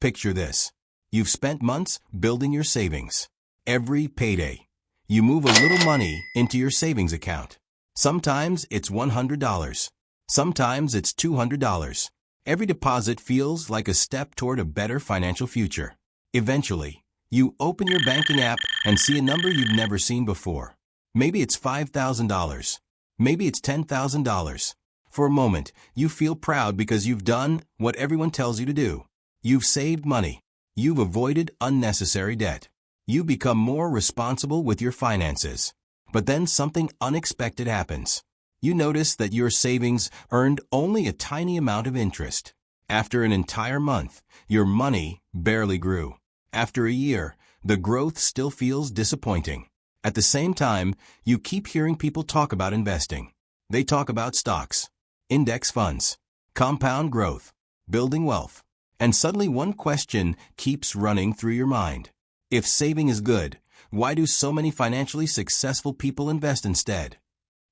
Picture this. You've spent months building your savings. Every payday, you move a little money into your savings account. Sometimes it's $100. Sometimes it's $200. Every deposit feels like a step toward a better financial future. Eventually, you open your banking app and see a number you've never seen before. Maybe it's $5,000. Maybe it's $10,000. For a moment, you feel proud because you've done what everyone tells you to do. You've saved money. You've avoided unnecessary debt. You become more responsible with your finances. But then something unexpected happens. You notice that your savings earned only a tiny amount of interest. After an entire month, your money barely grew. After a year, the growth still feels disappointing. At the same time, you keep hearing people talk about investing. They talk about stocks, index funds, compound growth, building wealth. And suddenly one question keeps running through your mind. If saving is good, why do so many financially successful people invest instead?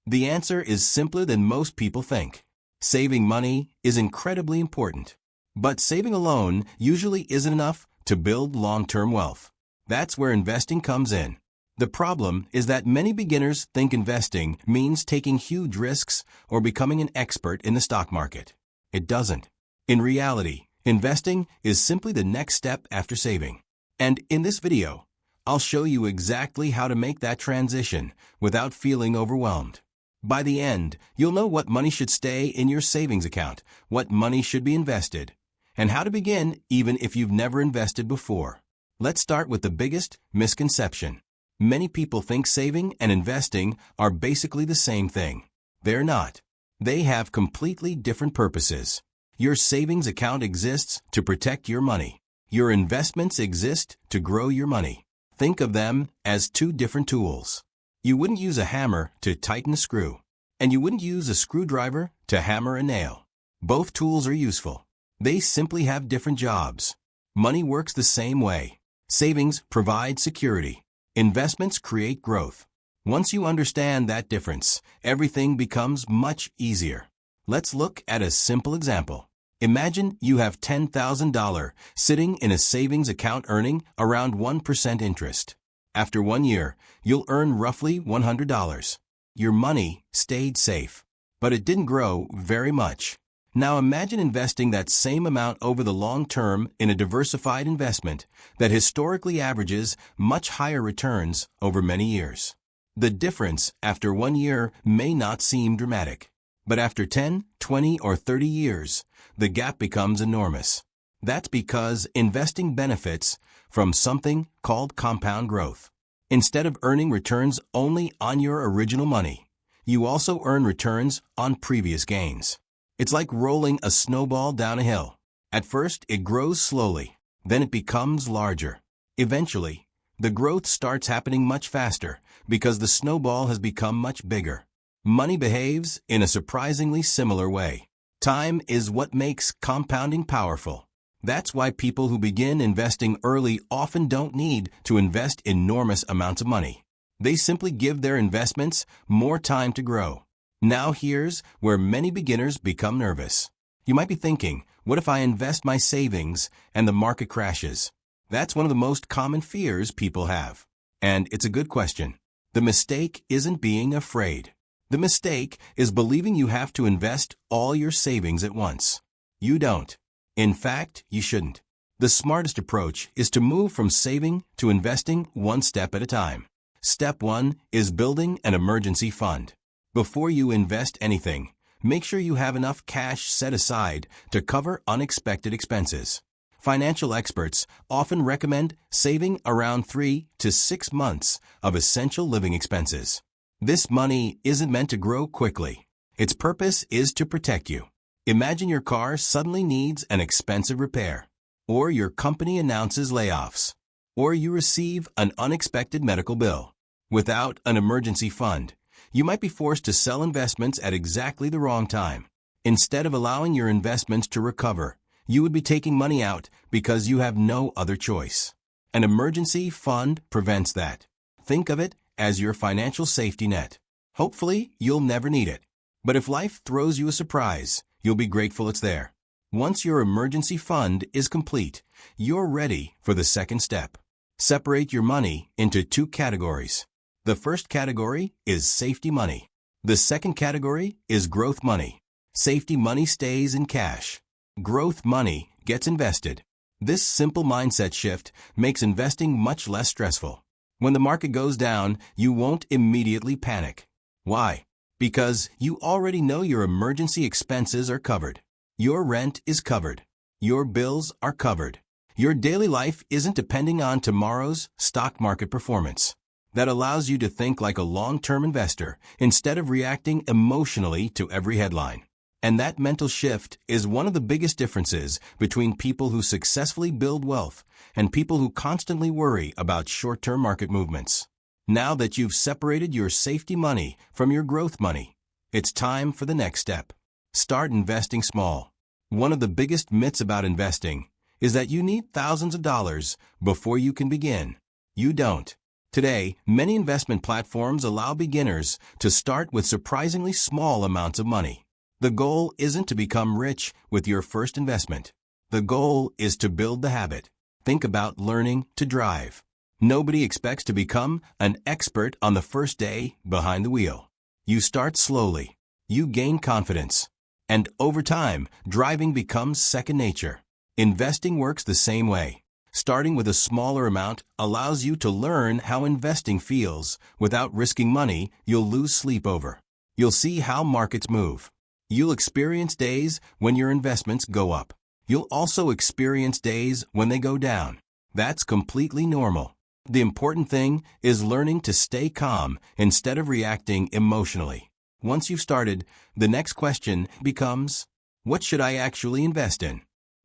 The answer is simpler than most people think. Saving money is incredibly important. But saving alone usually isn't enough to build long-term wealth. That's where investing comes in. The problem is that many beginners think investing means taking huge risks or becoming an expert in the stock market. It doesn't. In reality, investing is simply the next step after saving. And in this video, I'll show you exactly how to make that transition without feeling overwhelmed. By the end, you'll know what money should stay in your savings account, what money should be invested, and how to begin even if you've never invested before. Let's start with the biggest misconception. Many people think saving and investing are basically the same thing. They're not. They have completely different purposes. Your savings account exists to protect your money. Your investments exist to grow your money. Think of them as two different tools. You wouldn't use a hammer to tighten a screw, and you wouldn't use a screwdriver to hammer a nail. Both tools are useful. They simply have different jobs. Money works the same way. Savings provide security. Investments create growth. Once you understand that difference, everything becomes much easier. Let's look at a simple example. Imagine you have $10,000 sitting in a savings account earning around 1% interest. After 1 year, you'll earn roughly $100. Your money stayed safe, but it didn't grow very much. Now imagine investing that same amount over the long term in a diversified investment that historically averages much higher returns over many years. The difference after 1 year may not seem dramatic, but after 10, 20, or 30 years, the gap becomes enormous. That's because investing benefits from something called compound growth. Instead of earning returns only on your original money, you also earn returns on previous gains. It's like rolling a snowball down a hill. At first, it grows slowly. Then it becomes larger. Eventually, the growth starts happening much faster because the snowball has become much bigger. Money behaves in a surprisingly similar way. Time is what makes compounding powerful. That's why people who begin investing early often don't need to invest enormous amounts of money. They simply give their investments more time to grow. Now here's where many beginners become nervous. You might be thinking, what if I invest my savings and the market crashes? That's one of the most common fears people have. And it's a good question. The mistake isn't being afraid. The mistake is believing you have to invest all your savings at once. You don't. In fact, you shouldn't. The smartest approach is to move from saving to investing one step at a time. Step 1 is building an emergency fund. Before you invest anything, make sure you have enough cash set aside to cover unexpected expenses. Financial experts often recommend saving around 3 to 6 months of essential living expenses. This money isn't meant to grow quickly. Its purpose is to protect you. Imagine your car suddenly needs an expensive repair, or your company announces layoffs, or you receive an unexpected medical bill. Without an emergency fund, you might be forced to sell investments at exactly the wrong time. Instead of allowing your investments to recover, you would be taking money out because you have no other choice. An emergency fund prevents that. Think of it as your financial safety net. Hopefully, you'll never need it. But if life throws you a surprise, you'll be grateful it's there. Once your emergency fund is complete, you're ready for the second step. Separate your money into two categories. The first category is safety money. The second category is growth money. Safety money stays in cash. Growth money gets invested. This simple mindset shift makes investing much less stressful. When the market goes down, you won't immediately panic. Why? Because you already know your emergency expenses are covered. Your rent is covered. Your bills are covered. Your daily life isn't depending on tomorrow's stock market performance. That allows you to think like a long-term investor instead of reacting emotionally to every headline. And that mental shift is one of the biggest differences between people who successfully build wealth and people who constantly worry about short-term market movements. Now that you've separated your safety money from your growth money, it's time for the next step. Start investing small. One of the biggest myths about investing is that you need thousands of dollars before you can begin. You don't. Today, many investment platforms allow beginners to start with surprisingly small amounts of money. The goal isn't to become rich with your first investment. The goal is to build the habit. Think about learning to drive. Nobody expects to become an expert on the first day behind the wheel. You start slowly. You gain confidence. And over time, driving becomes second nature. Investing works the same way. Starting with a smaller amount allows you to learn how investing feels without risking money you'll lose sleep over. You'll see how markets move. You'll experience days when your investments go up. You'll also experience days when they go down. That's completely normal. The important thing is learning to stay calm instead of reacting emotionally. Once you've started, the next question becomes, what should I actually invest in?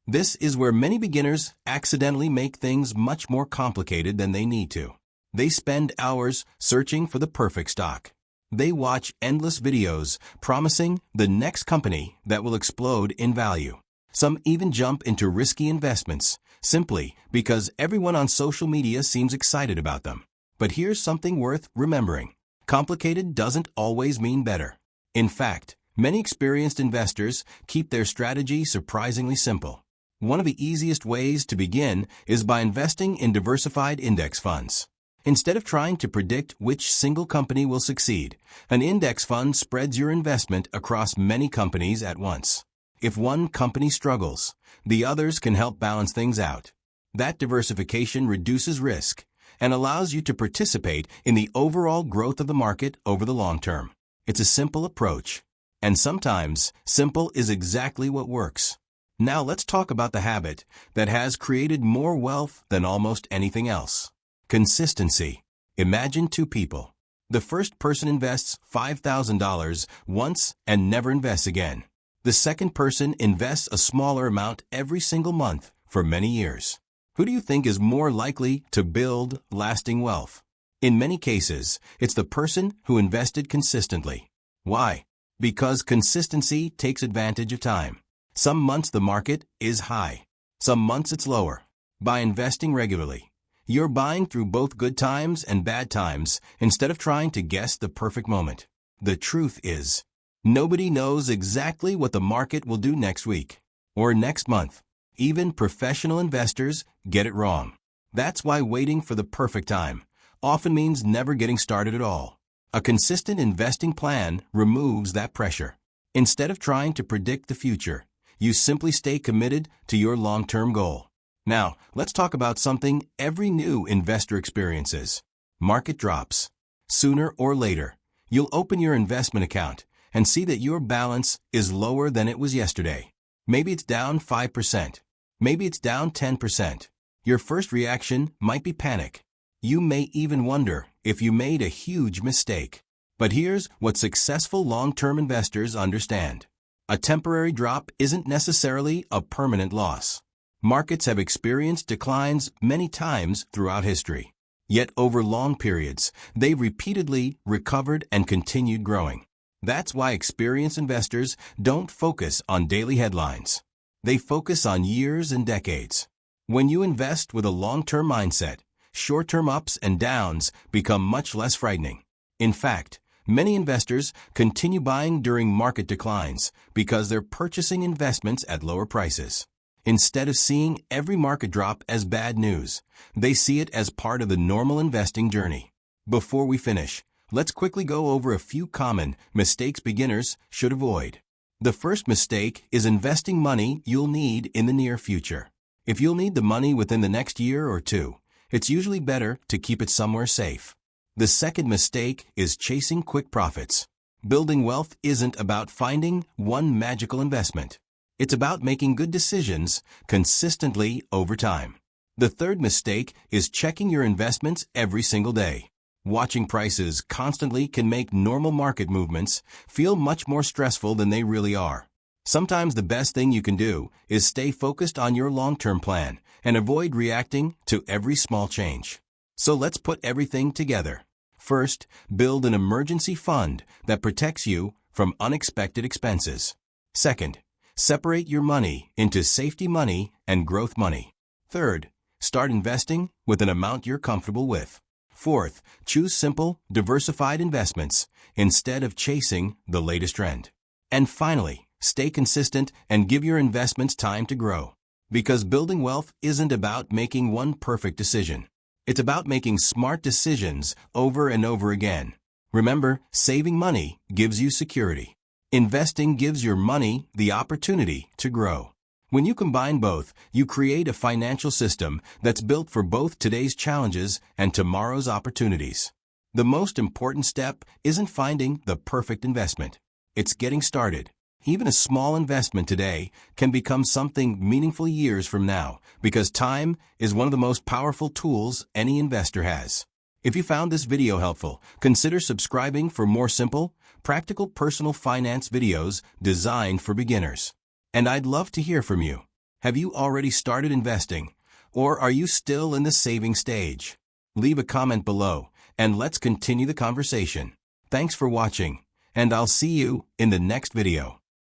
This is where many beginners accidentally make things much more complicated than they need to. They spend hours searching for the perfect stock. They watch endless videos promising the next company that will explode in value. Some even jump into risky investments simply because everyone on social media seems excited about them. But here's something worth remembering. Complicated doesn't always mean better. In fact, many experienced investors keep their strategy surprisingly simple. One of the easiest ways to begin is by investing in diversified index funds. Instead of trying to predict which single company will succeed, an index fund spreads your investment across many companies at once. If one company struggles, the others can help balance things out. That diversification reduces risk and allows you to participate in the overall growth of the market over the long term. It's a simple approach, and sometimes simple is exactly what works. Now let's talk about the habit that has created more wealth than almost anything else. Consistency. Imagine two people. The first person invests $5,000 once and never invests again. The second person invests a smaller amount every single month for many years. Who do you think is more likely to build lasting wealth? In many cases, it's the person who invested consistently. Why? Because consistency takes advantage of time. Some months the market is high. Some months it's lower. By investing regularly, you're buying through both good times and bad times instead of trying to guess the perfect moment. The truth is, nobody knows exactly what the market will do next week or next month. Even professional investors get it wrong. That's why waiting for the perfect time often means never getting started at all. A consistent investing plan removes that pressure. Instead of trying to predict the future, you simply stay committed to your long-term goal. Now, let's talk about something every new investor experiences. Market drops. Sooner or later, you'll open your investment account and see that your balance is lower than it was yesterday. Maybe it's down 5%. Maybe it's down 10%. Your first reaction might be panic. You may even wonder if you made a huge mistake. But here's what successful long-term investors understand. A temporary drop isn't necessarily a permanent loss. Markets have experienced declines many times throughout history. Yet over long periods, they've repeatedly recovered and continued growing. That's why experienced investors don't focus on daily headlines. They focus on years and decades. When you invest with a long-term mindset, short-term ups and downs become much less frightening. In fact, Many investors continue buying during market declines because they're purchasing investments at lower prices. Instead of seeing every market drop as bad news, they see it as part of the normal investing journey. Before we finish, let's quickly go over a few common mistakes beginners should avoid. The first mistake is investing money you'll need in the near future. If you'll need the money within the next year or two, it's usually better to keep it somewhere safe. The second mistake is chasing quick profits. Building wealth isn't about finding one magical investment. It's about making good decisions consistently over time. The third mistake is checking your investments every single day. Watching prices constantly can make normal market movements feel much more stressful than they really are. Sometimes the best thing you can do is stay focused on your long-term plan and avoid reacting to every small change. So let's put everything together. First, build an emergency fund that protects you from unexpected expenses. Second, separate your money into safety money and growth money. Third, start investing with an amount you're comfortable with. Fourth, choose simple, diversified investments instead of chasing the latest trend. And finally, stay consistent and give your investments time to grow. Because building wealth isn't about making one perfect decision. It's about making smart decisions over and over again. Remember, saving money gives you security. Investing gives your money the opportunity to grow. When you combine both, you create a financial system that's built for both today's challenges and tomorrow's opportunities. The most important step isn't finding the perfect investment. It's getting started. Even a small investment today can become something meaningful years from now because time is one of the most powerful tools any investor has. If you found this video helpful, consider subscribing for more simple, practical personal finance videos designed for beginners. And I'd love to hear from you. Have you already started investing, or are you still in the saving stage? Leave a comment below, and let's continue the conversation. Thanks for watching, and I'll see you in the next video.